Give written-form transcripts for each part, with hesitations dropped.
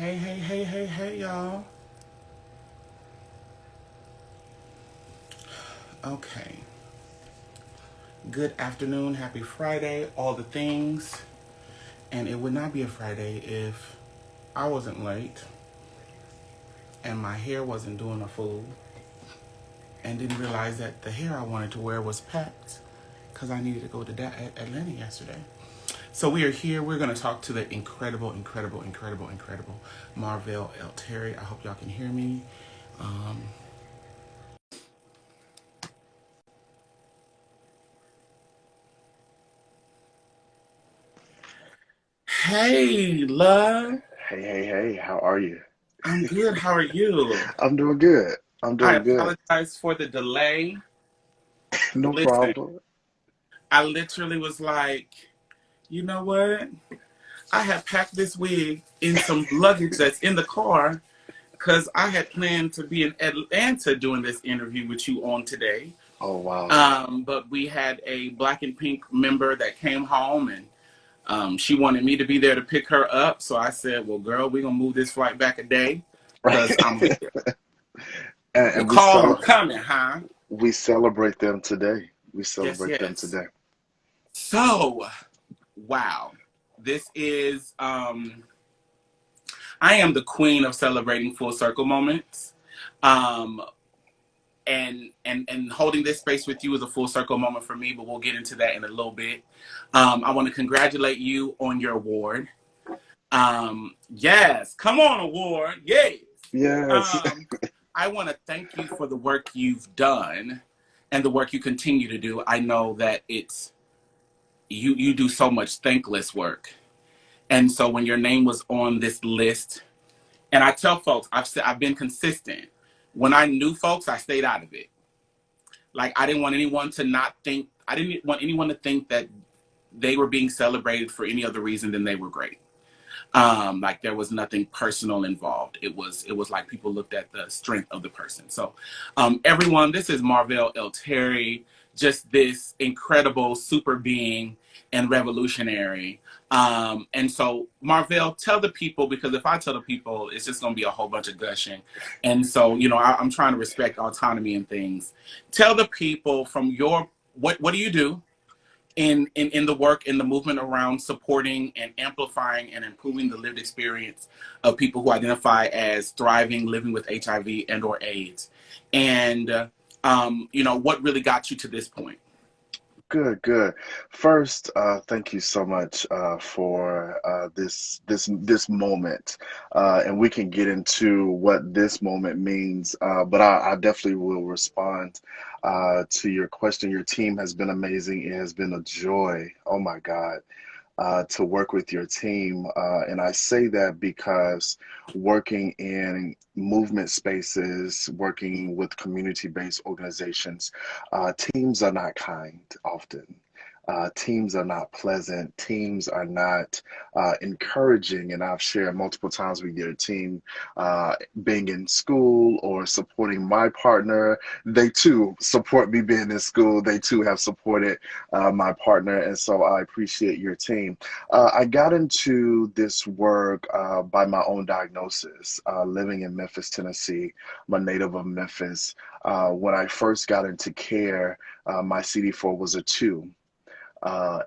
Hey, y'all. Okay. Good afternoon. Happy Friday. All the things. And it would not be a Friday if I wasn't late and my hair wasn't doing a fool and didn't realize that the hair I wanted to wear was packed because I needed to go to Atlanta yesterday. So we are here. We're going to talk to the incredible Marvell L Terry. I hope y'all can hear me. Um, hey, love. Hey, how are you? I'm good. How are you? I'm doing good. I'm I doing good. apologize for the delay. No Listen, problem. I literally was like, you know what? I had packed this wig in some luggage that's in the car because I had planned to be in Atlanta doing this interview with you on today. Oh, wow. But we had a Black and Pink member that came home and she wanted me to be there to pick her up. So I said, well, girl, we're going to move this flight back a day Right. because I'm here. You And call, I'm coming, huh? we celebrate them today. We Yes, celebrate them yes. today. So, wow. This is I am the queen of celebrating full circle moments. Um and holding this space with you is a full circle moment for me, but we'll get into that in a little bit. I want to congratulate you on your award. Yes, come on, award. Yes. Yes. Um, I want to thank you for the work you've done and the work you continue to do. I know that it's you do so much thankless work. And so when your name was on this list, and I tell folks, I've been consistent. When I knew folks, I stayed out of it. Like I didn't want anyone to not think. I didn't want anyone to think that they were being celebrated for any other reason than they were great. Like there was nothing personal involved. It was like people looked at the strength of the person. So, everyone, this is Marvell L Terry, just this incredible super being and revolutionary. And so, Marvell, tell the people because if I tell the people, it's just going to be a whole bunch of gushing. And so, I'm trying to respect autonomy and things. Tell the people from your what do you do? In the work in the movement around supporting and amplifying and improving the lived experience of people who identify as thriving living with HIV and or AIDS, and what really got you to this point. Good. First, thank you so much for this moment, and we can get into what this moment means. But I definitely will respond to your question. Your team has been amazing. It has been a joy. Oh my God. To work with your team. And I say that because working in movement spaces, working with community based organizations, teams are not kind often. Teams are not pleasant. Teams are not encouraging. And I've shared multiple times with your team being in school or supporting my partner. They too support me being in school. They too have supported my partner. And so I appreciate your team. I got into this work by my own diagnosis, living in Memphis, Tennessee. I'm a native of Memphis. When I first got into care, my CD4 was a 2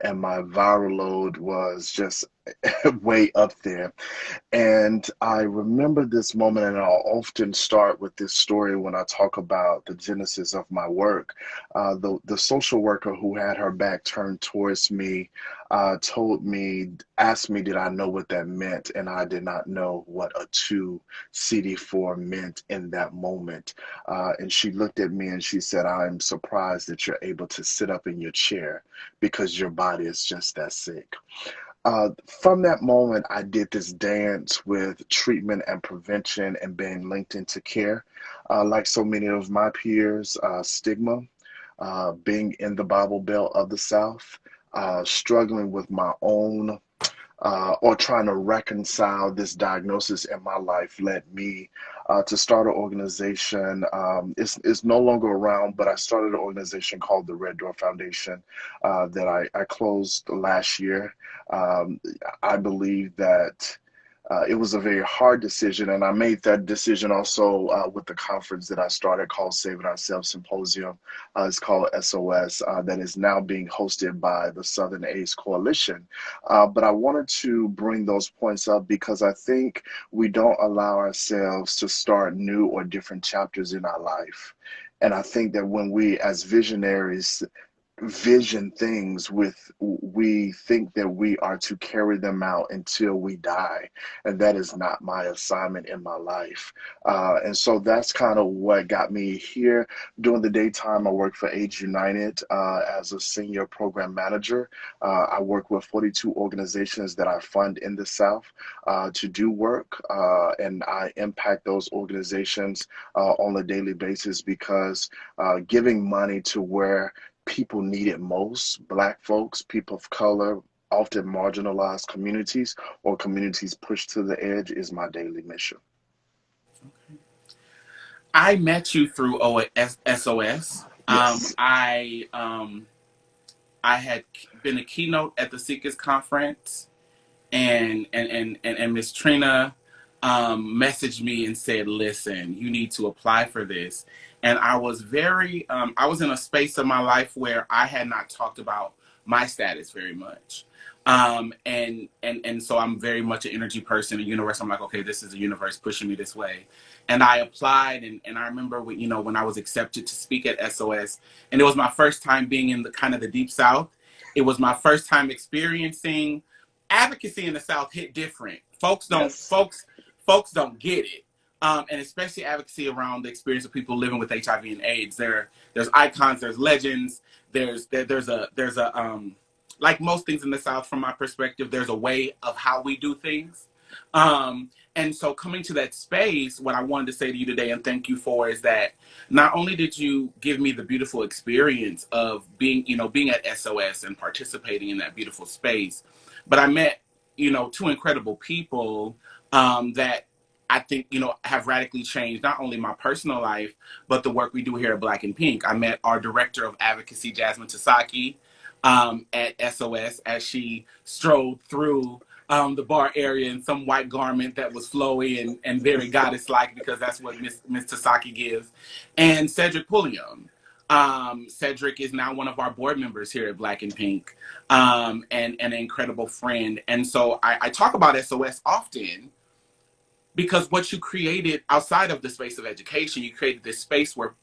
and my viral load was just way up there. And I remember this moment, and I'll often start with this story when I talk about the genesis of my work. The social worker who had her back turned towards me asked me, did I know what that meant? And I did not know what a 2 CD4 meant in that moment. And she looked at me and she said, I'm surprised that you're able to sit up in your chair because your body is just that sick. From that moment, I did this dance with treatment and prevention and being linked into care. Like so many of my peers, stigma, being in the Bible Belt of the South, struggling with my own or trying to reconcile this diagnosis in my life led me to start an organization. It's no longer around, but I started an organization called the Red Door Foundation that I closed last year. Um, I believe that. It was a very hard decision, and I made that decision also with the conference that I started called Saving Ourselves Symposium. It's called SOS, that is now being hosted by the Southern AIDS Coalition. But I wanted to bring those points up because I think we don't allow ourselves to start new or different chapters in our life. And I think that when we, as visionaries, vision things with, we think that we are to carry them out until we die, and that is not my assignment in my life. And so that's kind of what got me here. During the daytime, I work for AIDS United as a senior program manager. I work with 42 organizations that I fund in the South to do work, and I impact those organizations on a daily basis because giving money to where people need it most, Black folks, people of color, often marginalized communities or communities pushed to the edge, is my daily mission. I met you through SOS. Yes, I had been a keynote at the Seekers conference, and Miss Trina messaged me and said, "Listen, you need to apply for this." And I was I was in a space of my life where I had not talked about my status very much. And so I'm very much an energy person, a universe. I'm like, okay, this is the universe pushing me this way. And I applied, and I remember when, when I was accepted to speak at SOS, and it was my first time being in the kind of the deep South. It was my first time experiencing advocacy in the South. Hit different. yes, Folks don't get it. And especially advocacy around the experience of people living with HIV and AIDS. There's icons, there's legends, there's a like most things in the South, from my perspective, there's a way of how we do things. And so coming to that space, what I wanted to say to you today and thank you for is that not only did you give me the beautiful experience of being at SOS and participating in that beautiful space, but I met, two incredible people that I think, have radically changed not only my personal life, but the work we do here at Black and Pink. I met our director of advocacy, Jasmine Tasaki, at SOS as she strolled through the bar area in some white garment that was flowy and very goddess-like, because that's what Miss Tasaki gives. And Cedric Pulliam. Cedric is now one of our board members here at Black and Pink, and an incredible friend. And so I talk about SOS often because what you created outside of the space of education, you created this space where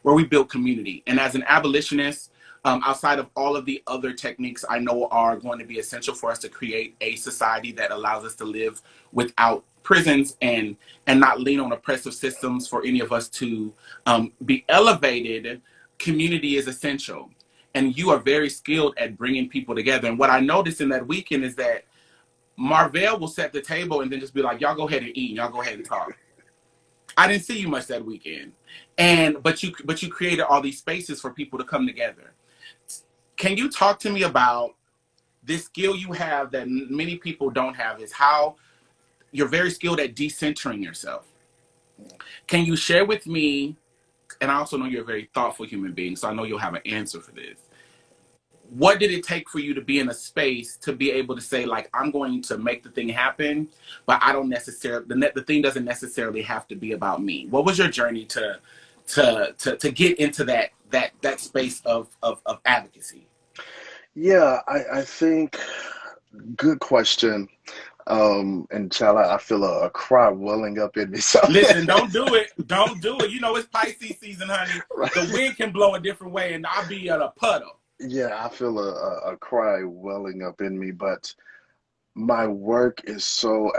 we build community. And as an abolitionist, outside of all of the other techniques I know are going to be essential for us to create a society that allows us to live without prisons and not lean on oppressive systems for any of us to be elevated, community is essential. And you are very skilled at bringing people together. And what I noticed in that weekend is that Marvell will set the table and then just be like, y'all go ahead and eat and y'all go ahead and talk. I didn't see you much that weekend. But you created all these spaces for people to come together. Can you talk to me about this skill you have that many people don't have, is how you're very skilled at decentering yourself. Can you share with me, and I also know you're a very thoughtful human being, so I know you'll have an answer for this. What did it take for you to be in a space to be able to say, like, I'm going to make the thing happen, but I don't necessarily, the thing doesn't necessarily have to be about me? What was your journey to get into that space of advocacy? yeah. I think good question. And Chala, I feel a cry welling up in me. So, Listen, don't do it. Don't do it. It's Pisces season, honey. The right. wind can blow a different way, and I'll be at a puddle. Yeah, I feel a cry welling up in me, but my work is so,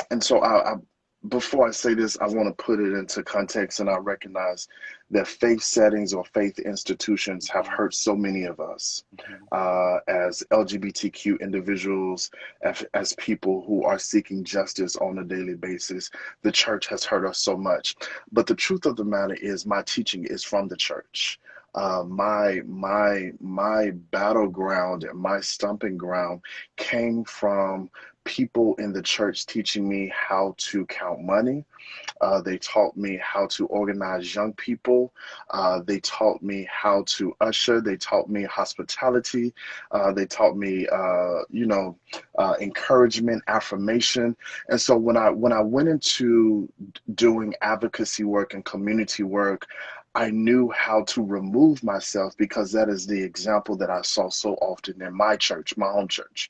and so before I say this, I want to put it into context, and I recognize that faith settings or faith institutions have Mhm, hurt so many of us mhm, as LGBTQ individuals, as people who are seeking justice on a daily basis. The church has hurt us so much, but the truth of the matter is, my teaching is from the church. My battleground and my stomping ground came from people in the church teaching me how to count money. They taught me how to organize young people. They taught me how to usher. They taught me hospitality. They taught me, encouragement, affirmation. And so when I went into doing advocacy work and community work, I knew how to remove myself because that is the example that I saw so often in my church, my home church,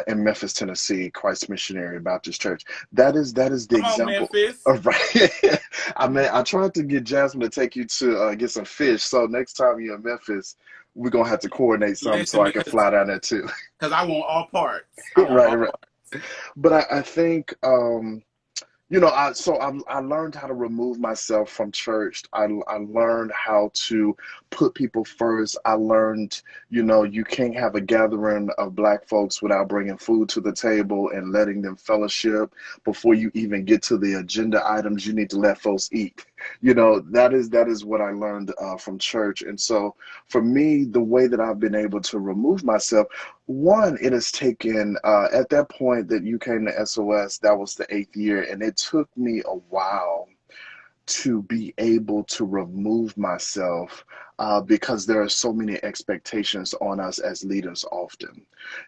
in Memphis, Tennessee, Christ Missionary Baptist Church. That is the Come on, example. Memphis. Right. I tried to get Jasmine to take you to get some fish. So next time you're in Memphis, we're gonna have to coordinate something so Listen, I can fly down there too. because I want all parts. I want Right, all right. parts. But I think I learned how to remove myself from church. I learned how to put people first. I learned, you can't have a gathering of black folks without bringing food to the table and letting them fellowship. Before you even get to the agenda items, you need to let folks eat. That is what I learned from church. And so for me, the way that I've been able to remove myself, one, it has taken, at that point that you came to SOS, that was the 8th year, and it took me a while to be able to remove myself because there are so many expectations on us as leaders often.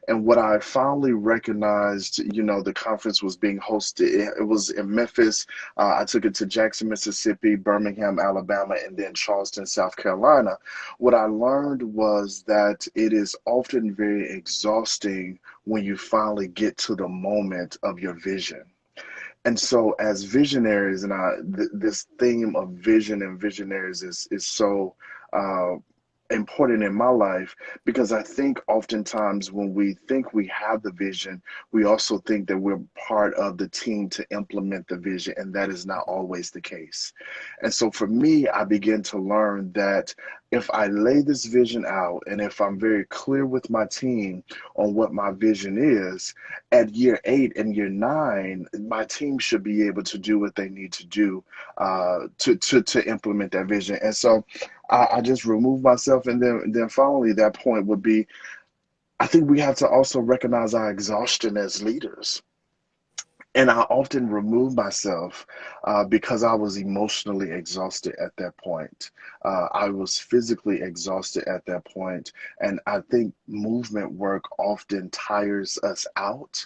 And what I finally recognized, the conference was being hosted, it was in Memphis. I took it to Jackson, Mississippi, Birmingham, Alabama, and then Charleston, South Carolina. What I learned was that it is often very exhausting when you finally get to the moment of your vision. And so, as visionaries, and this theme of vision and visionaries is so uh, important in my life because I think oftentimes when we think we have the vision, we also think that we're part of the team to implement the vision, and that is not always the case. And so, for me, I began to learn that if I lay this vision out and if I'm very clear with my team on what my vision is, at year 8 and year 9, my team should be able to do what they need to do to implement that vision. And so I just remove myself, and then finally that point would be I think we have to also recognize our exhaustion as leaders. And I often remove myself because I was emotionally exhausted at that point. I was physically exhausted at that point. And I think movement work often tires us out.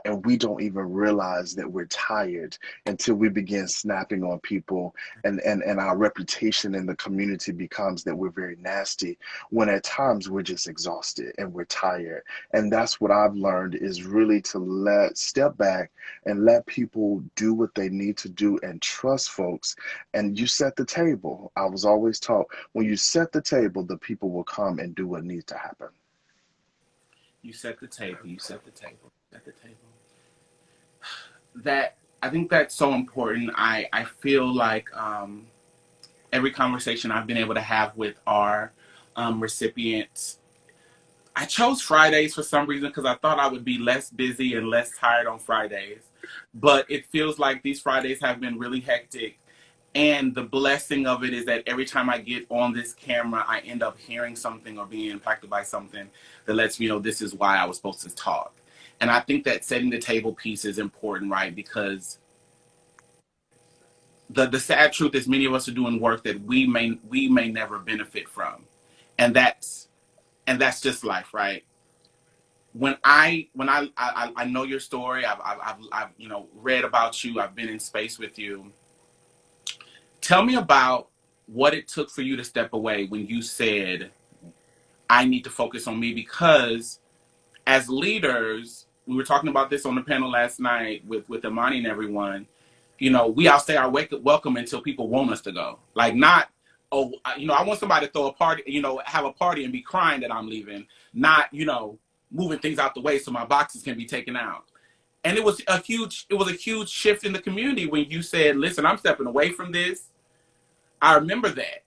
And we don't even realize that we're tired until we begin snapping on people. And our reputation in the community becomes that we're very nasty, when at times we're just exhausted and we're tired. And that's what I've learned is really to step back and let people do what they need to do and trust folks. And you set the table. I was always taught when you set the table, the people will come and do what needs to happen. You set the table. You set the table. Set the table. That I think that's so important. I feel like every conversation I've been able to have with our recipients, I chose Fridays for some reason because I thought I would be less busy and less tired on Fridays. But it feels like these Fridays have been really hectic. And the blessing of it is that every time I get on this camera, I end up hearing something or being impacted by something that lets me know this is why I was supposed to talk. And I think that setting the table piece is important, right? Because the sad truth is many of us are doing work that we may never benefit from. And that's just life, right? When I know your story, I've read about you, I've been in space with you. Tell me about what it took for you to step away when you said, I need to focus on me, because as leaders, we were talking about this on the panel last night with Imani and everyone. We all stay our welcome until people want us to go. Like, not, oh, I want somebody to throw a party, have a party and be crying that I'm leaving, not, moving things out the way so my boxes can be taken out. And it was a huge shift in the community when you said, listen, I'm stepping away from this. I remember that.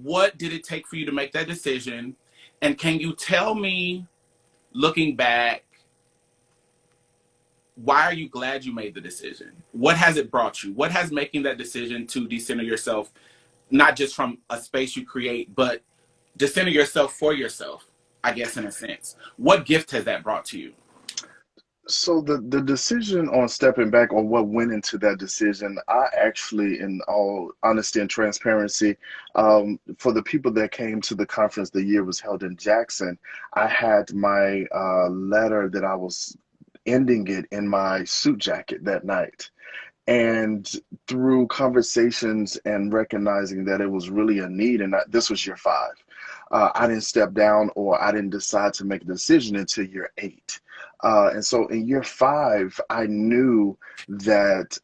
What did it take for you to make that decision? And can you tell me, looking back, why are you glad you made the decision? What has it brought you? What has making that decision to decenter yourself, not just from a space you create, but decenter yourself for yourself? I guess, in a sense. What gift has that brought to you? So the decision on stepping back, or what went into that decision, I actually, in all honesty and transparency, for the people that came to the conference, the year was held in Jackson. I had my letter that I was ending it in my suit jacket that night. And through conversations and recognizing that it was really a need, and this was year five, I didn't step down, or I didn't decide to make a decision until year eight. And so in year five, I knew that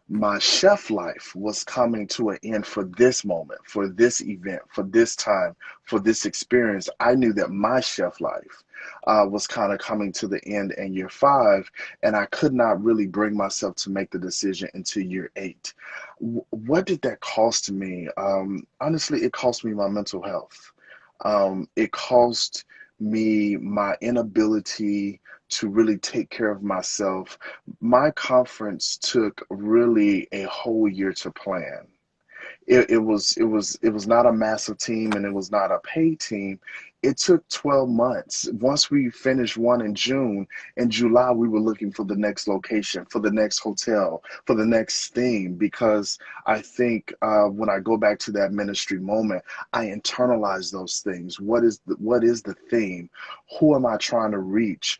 my chef life was coming to an end for this moment, for this event, for this time, for this experience. I knew that my chef life was kind of coming to the end in year five, and I could not really bring myself to make the decision until year eight. What did that cost me? Honestly, it cost me my mental health. It cost me my inability to really take care of myself. My conference took really a whole year to plan. It was not a massive team, and it was not a paid team. It took 12 months. Once we finished one in June, in July we were looking for the next location, for the next hotel, for the next theme, because I think when I go back to that ministry moment, I internalize those things. What is the theme? Who am I trying to reach?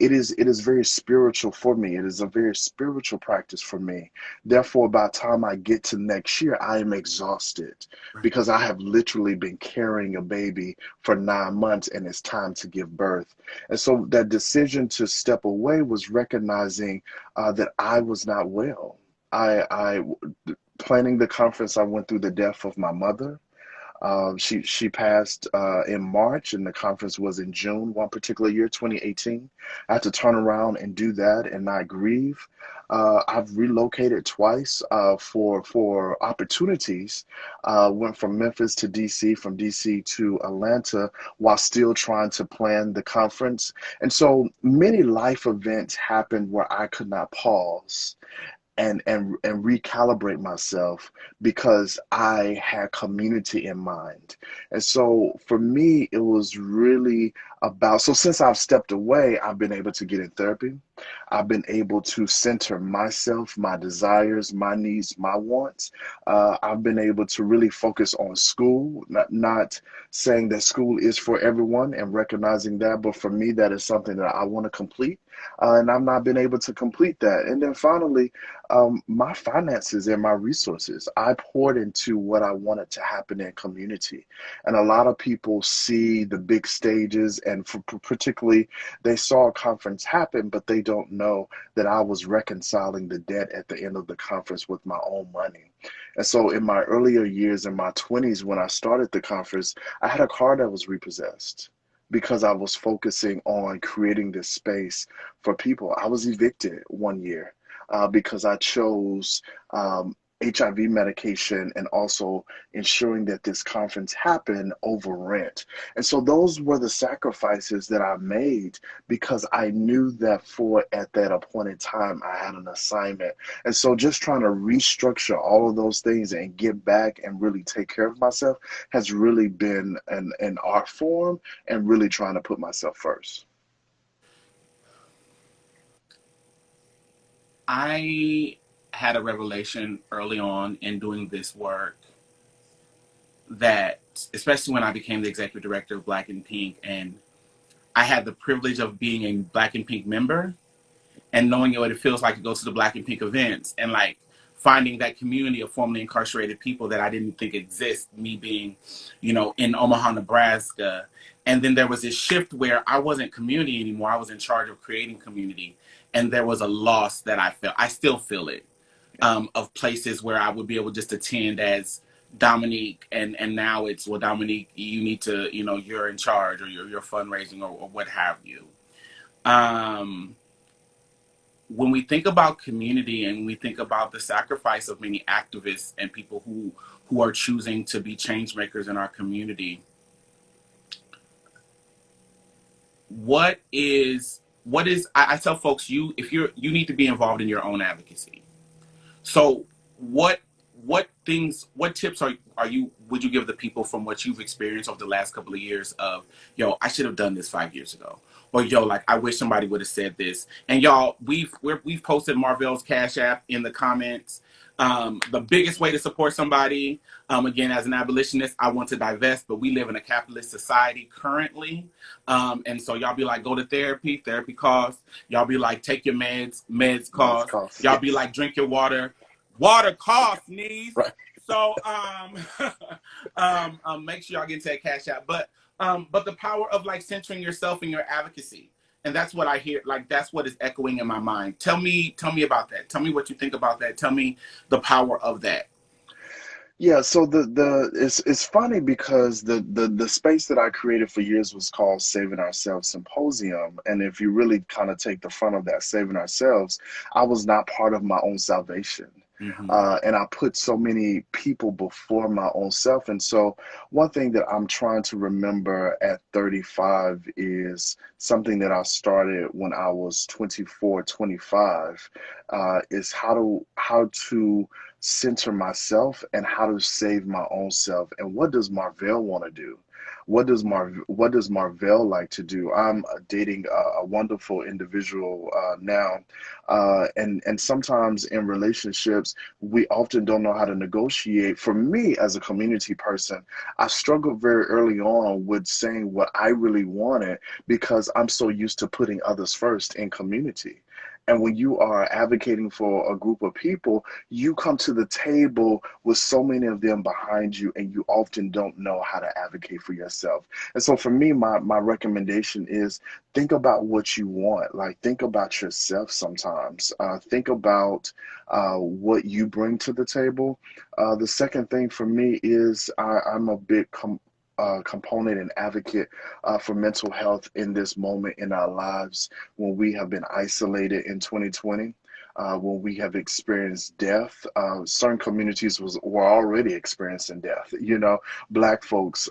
It is very spiritual for me. It is a very spiritual practice for me. Therefore, by the time I get to next year, I am exhausted because I have literally been carrying a baby for 9 months, and it's time to give birth. And so that decision to step away was recognizing that I was not well. I planning the conference, I went through the death of my mother. She passed in March, and the conference was in June, one particular year, 2018. I had to turn around and do that and not grieve. I've relocated twice for opportunities. Went from Memphis to DC, from DC to Atlanta, while still trying to plan the conference. And so many life events happened where I could not pause and recalibrate myself because I had community in mind. And so for me, it was really about, so since I've stepped away, I've been able to get in therapy. I've been able to center myself, my desires, my needs, my wants. I've been able to really focus on school, not saying that school is for everyone and recognizing that, but for me, that is something that I want to complete. And I've not been able to complete that. And then finally, my finances and my resources. I poured into what I wanted to happen in community. And a lot of people see the big stages, and particularly they saw a conference happen, but they don't know that I was reconciling the debt at the end of the conference with my own money. And so in my earlier years, in my 20s, when I started the conference, I had a car that was repossessed because I was focusing on creating this space for people. I was evicted one year because I chose HIV medication and also ensuring that this conference happened over rent. And so those were the sacrifices that I made because I knew that for at that appointed time I had an assignment. And so just trying to restructure all of those things and get back and really take care of myself has really been an art form, and really trying to put myself first. I had a revelation early on in doing this work that, especially when I became the executive director of Black and Pink, and I had the privilege of being a Black and Pink member and knowing what it feels like to go to the Black and Pink events and like finding that community of formerly incarcerated people that I didn't think exist, me being, in Omaha, Nebraska. And then there was this shift where I wasn't community anymore. I was in charge of creating community. And there was a loss that I felt. I still feel it, Yeah. of places where I would be able just to attend as Dominique, and now it's, well, Dominique, you need to, you're in charge, or you're fundraising, or what have you. Um, when we think about community and we think about the sacrifice of many activists and people who are choosing to be change makers in our community, I tell folks, you need to be involved in your own advocacy. So what what tips would you give the people from what you've experienced over the last couple of years of, yo, I should have done this 5 years ago, or yo, like I wish somebody would have said this. And y'all, we've posted Marvell's Cash App in the comments. The biggest way to support somebody, again, as an abolitionist, I want to divest, but we live in a capitalist society currently. And so y'all be like, go to therapy costs. Y'all be like, take your meds That's costs. cost. Y'all be like, drink your water costs, niece. Right. So make sure y'all get into that Cash App. But the power of like centering yourself in your advocacy. And that's what I hear, like that's what is echoing in my mind. Tell me about that. Tell me what you think about that. Tell me the power of that. Yeah, so the it's funny because the space that I created for years was called Saving Ourselves Symposium. And if you really kind of take the front of that Saving Ourselves, I was not part of my own salvation. Mm-hmm. And I put so many people before my own self. And so one thing that I'm trying to remember at 35 is something that I started when I was 24, 25, is how to center myself and how to save my own self. And what does Marvell want to do? What does Marvell like to do? I'm dating a wonderful individual now, and sometimes in relationships we often don't know how to negotiate. For me, as a community person, I struggled very early on with saying what I really wanted because I'm so used to putting others first in community. And when you are advocating for a group of people, you come to the table with so many of them behind you, and you often don't know how to advocate for yourself. And so for me, my recommendation is think about what you want. Like, think about yourself sometimes. Think about what you bring to the table. The second thing for me is I'm a big component and advocate for mental health in this moment in our lives when we have been isolated in 2020. When we have experienced death, certain communities were already experiencing death. You know, Black folks,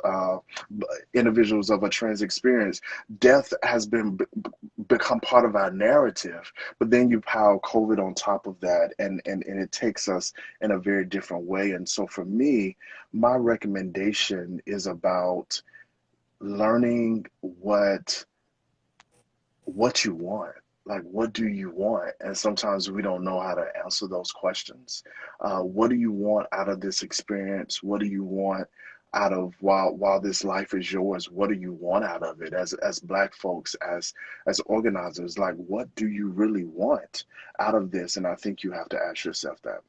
individuals of a trans experience, death has become part of our narrative. But then you pile COVID on top of that, and it takes us in a very different way. And so for me, my recommendation is about learning what you want. Like, what do you want? And sometimes we don't know how to answer those questions. What do you want out of this experience? What do you want out of while this life is yours? What do you want out of it? As Black folks, as organizers, like, what do you really want out of this? And I think you have to ask yourself that.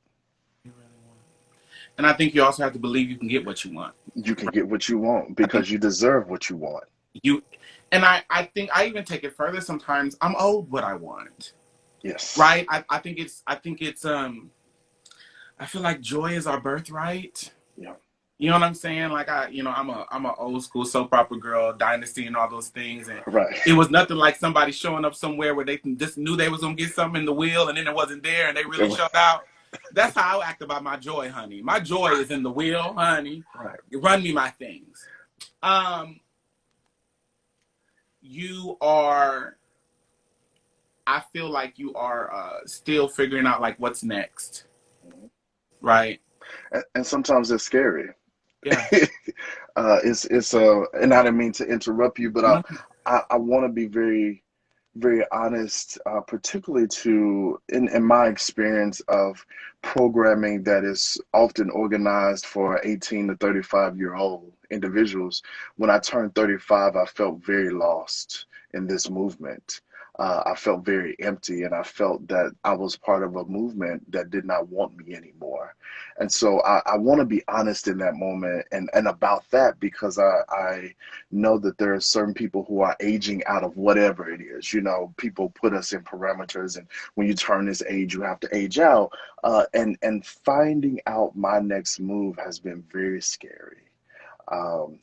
And I think you also have to believe you can get what you want. You can get what you want I think because you deserve what you want. you, and I think I even take it further sometimes. I'm owed what I want, Yes. right? I feel like joy is our birthright. Yeah. You know what I'm saying? Like I'm a old school soap opera girl, Dynasty and all those things. And Right. it was nothing like somebody showing up somewhere where they just knew they was gonna get something in the wheel and then it wasn't there and they It really was, showed out. That's how I act about my joy, honey. My joy is in the wheel, honey. right. Run me my things. Um, you are. I feel like you are still figuring out like what's next, right? And sometimes it's scary. Yeah. And I didn't mean to interrupt you, but No. I want to be very, very honest, particularly in my experience of programming that is often organized for 18 to 35-year-old individuals. When I turned 35, I felt very lost in this movement. I felt very empty, and I felt that I was part of a movement that did not want me anymore. And so I want to be honest in that moment and about that because I know that there are certain people who are aging out of whatever it is. You know, people put us in parameters, and when you turn this age, you have to age out. And finding out my next move has been very scary. Um,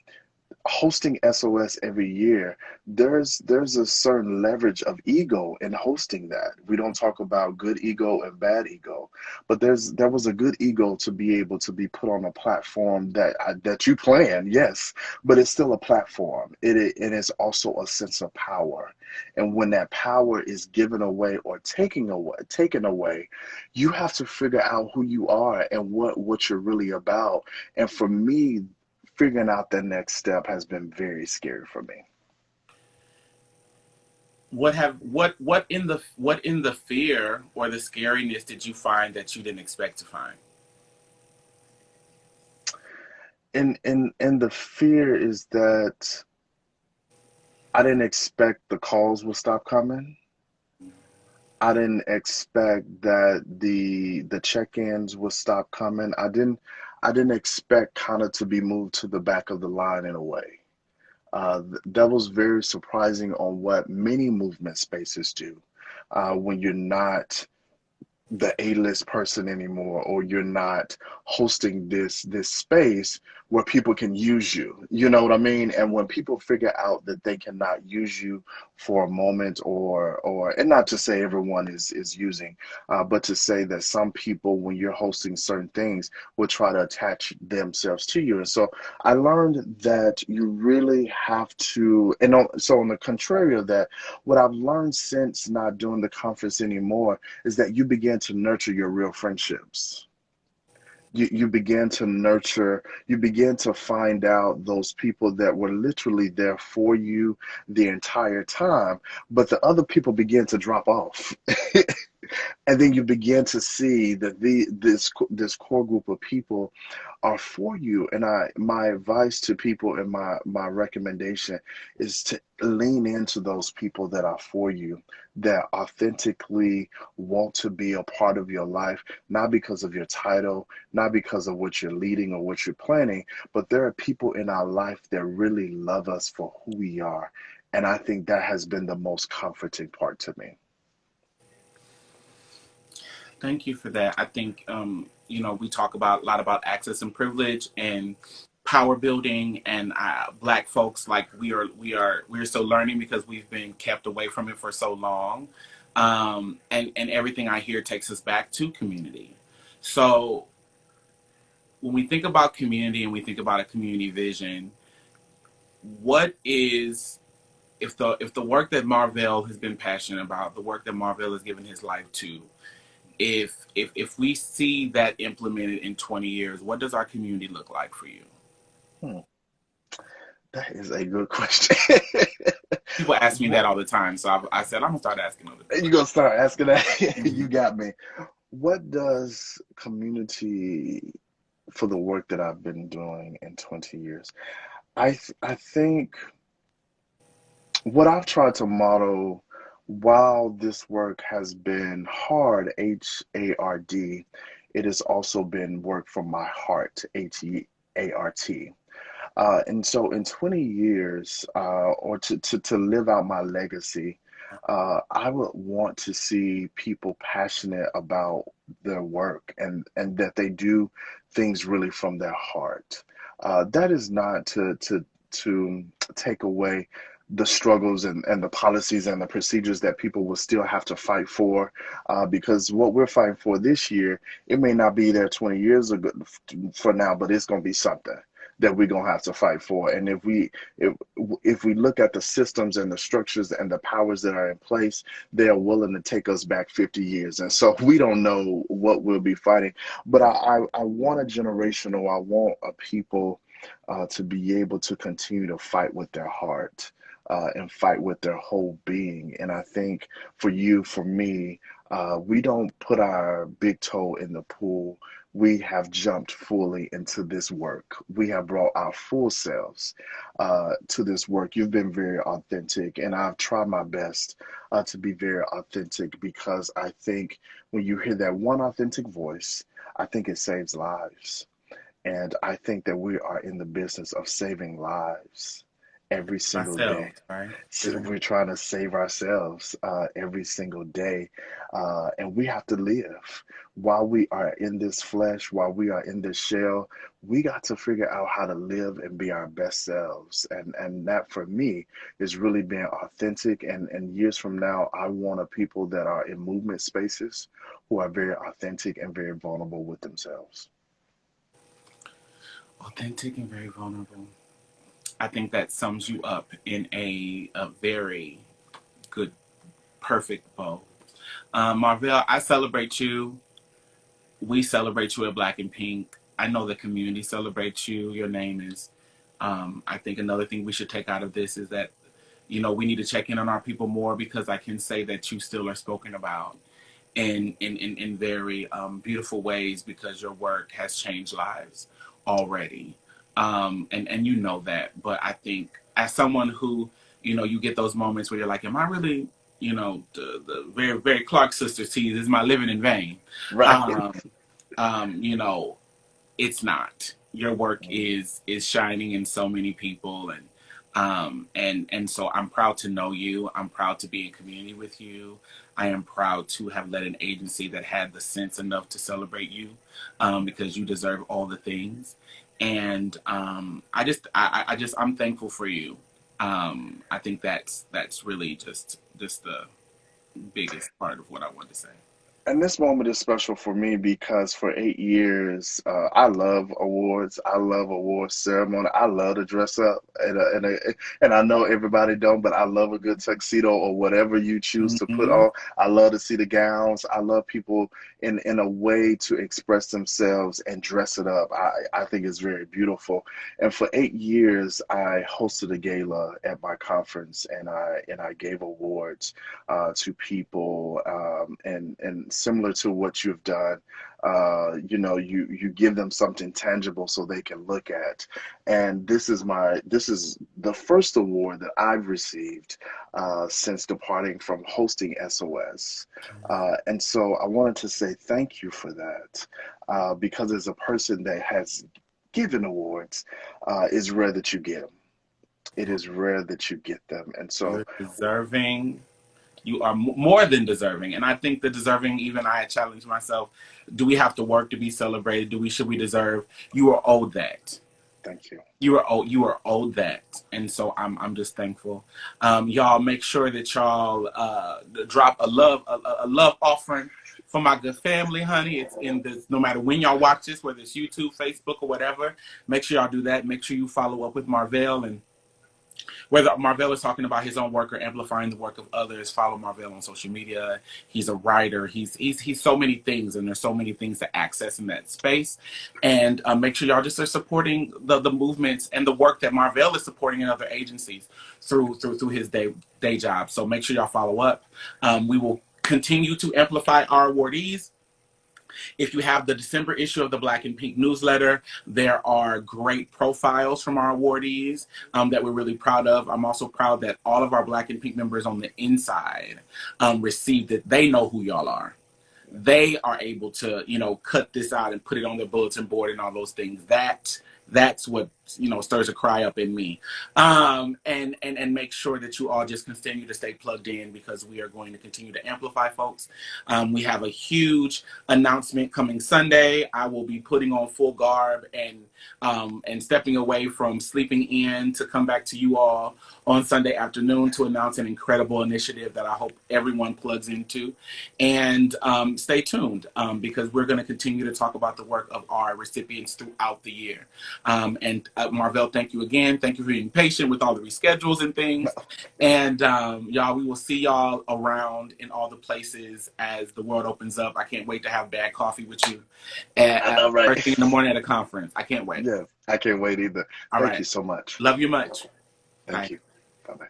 hosting SOS every year, there's a certain leverage of ego in hosting that. We don't talk about good ego and bad ego, but there was a good ego to be able to be put on a platform that you plan, yes, but it's still a platform. It is also a sense of power, and when that power is given away or taken away, you have to figure out who you are and what you're really about. And for me, figuring out the next step has been very scary for me. What in the fear or the scariness did you find that you didn't expect to find? And the fear is that I didn't expect the calls would stop coming. I didn't expect that the check-ins would stop coming. I didn't expect kind of to be moved to the back of the line in a way. That was very surprising on what many movement spaces do when you're not the A-list person anymore, or you're not hosting this space where people can use you. You know what I mean? And when people figure out that they cannot use you for a moment, or and not to say everyone is using, but to say that some people, when you're hosting certain things, will try to attach themselves to you. And so I learned that you really have to, so on the contrary of that, what I've learned since not doing the conference anymore is that you begin to nurture your real friendships. You begin to nurture, you begin to find out those people that were literally there for you the entire time, but the other people begin to drop off. And then you begin to see that this core group of people are for you. And my advice to people, and my recommendation is to lean into those people that are for you, that authentically want to be a part of your life, not because of your title, not because of what you're leading or what you're planning, but there are people in our life that really love us for who we are. And I think that has been the most comforting part to me. Thank you for that. I think we talk about a lot about access and privilege and power building, and Black folks, like we're still learning because we've been kept away from it for so long, and everything I hear takes us back to community. So when we think about community and we think about a community vision, what is if the work that Marvell has been passionate about, the work that Marvell has given his life to, if we see that implemented in 20 years, what does our community look like for you? Hmm, that is a good question. People ask me What that all the time, so I said I'm gonna start asking other people you that. gonna start asking that? You Mhm. got me. What does community for the work that I've been doing in 20 years? I think what I've tried to model while this work has been hard, HARD, it has also been work from my heart, HEART. And so in 20 years, or to live out my legacy, I would want to see people passionate about their work, and that they do things really from their heart. That is not to take away the struggles and the policies and the procedures that people will still have to fight for, because what we're fighting for this year, it may not be there 20 years ago for now, but it's going to be something that we're gonna have to fight for. And if we look at the systems and the structures and the powers that are in place, they are willing to take us back 50 years. And so we don't know what we'll be fighting. But I want a generation, or I want a people to be able to continue to fight with their heart. And fight with their whole being. And I think for you, for me, we don't put our big toe in the pool. We have jumped fully into this work. We have brought our full selves to this work. You've been very authentic, and I've tried my best to be very authentic, because I think when you hear that one authentic voice, I think it saves lives. And I think that we are in the business of saving lives. every single day. Ourselves, right? So we're trying to save ourselves every single day. And we have to live. While we are in this flesh, while we are in this shell, we got to figure out how to live and be our best selves. And that for me is really being authentic. And years from now, I want a people that are in movement spaces who are very authentic and very vulnerable with themselves. Authentic and very vulnerable. I think that sums you up in a very good, perfect bow. Marvell, I celebrate you. We celebrate you at Black and Pink. I know the community celebrates you. Your name is. I think another thing we should take out of this is that, we need to check in on our people more, because I can say that you still are spoken about in very beautiful ways, because your work has changed lives already. And you know that. But I think as someone who, you get those moments where you're like, am I really, the very, very Clark sisters tease, is my living in vain? Right. Um, you know, it's not. Your work is shining in so many people, and so I'm proud to know you. I'm proud to be in community with you. I am proud to have led an agency that had the sense enough to celebrate you, because you deserve all the things. And I'm thankful for you. I think that's really just the biggest part of what I want to say. And this moment is special for me because for 8 years, I love awards. I love awards ceremony. I love to dress up, and I know everybody don't, but I love a good tuxedo or whatever you choose to put Hmm. on. I love to see the gowns. I love people in a way to express themselves and dress it up. I think it's very beautiful. And for 8 years, I hosted a gala at my conference, and I gave awards to people, and similar to what you've done. You give them something tangible so they can look at. And this is the first award that I've received since departing from hosting SOS. And so I wanted to say thank you for that, because as a person that has given awards, it's rare that you get them. It is rare that you get them. And so You're deserving. You are more than deserving, and I think the deserving. Even I had challenged myself: do we have to work to be celebrated? Should we deserve? You are owed that. thank you. You are owed that, and so I'm just thankful. Y'all make sure that y'all drop a love offering for my good family, honey. It's in this. No matter when y'all watch this, whether it's YouTube, Facebook, or whatever, make sure y'all do that. Make sure you follow up with Marvell, and whether Marvell is talking about his own work or amplifying the work of others, follow Marvell on social media. He's a writer. He's so many things, and there's so many things to access in that space. And make sure y'all just are supporting the movements and the work that Marvell is supporting in other agencies through his day job. So make sure y'all follow up. We will continue to amplify our awardees. If you have the December issue of the Black and Pink newsletter, there are great profiles from our awardees that we're really proud of. I'm also proud that all of our Black and Pink members on the inside received it. They know who y'all are. They are able to, cut this out and put it on their bulletin board and all those things. That's what stirs a cry up in me. And make sure that you all just continue to stay plugged in, because we are going to continue to amplify folks. We have a huge announcement coming Sunday. I will be putting on full garb and stepping away from sleeping in to come back to you all on Sunday afternoon to announce an incredible initiative that I hope everyone plugs into. And stay tuned, because we're going to continue to talk about the work of our recipients throughout the year. And Marvell, thank you again. Thank you for being patient with all the reschedules and things. And y'all, we will see y'all around in all the places as the world opens up. I can't wait to have bad coffee with you I at know, right? first thing in the morning at a conference. I can't wait. Yeah, I can't wait either. All Thank you right. so much. Love you much. Thank Bye. you. Bye bye.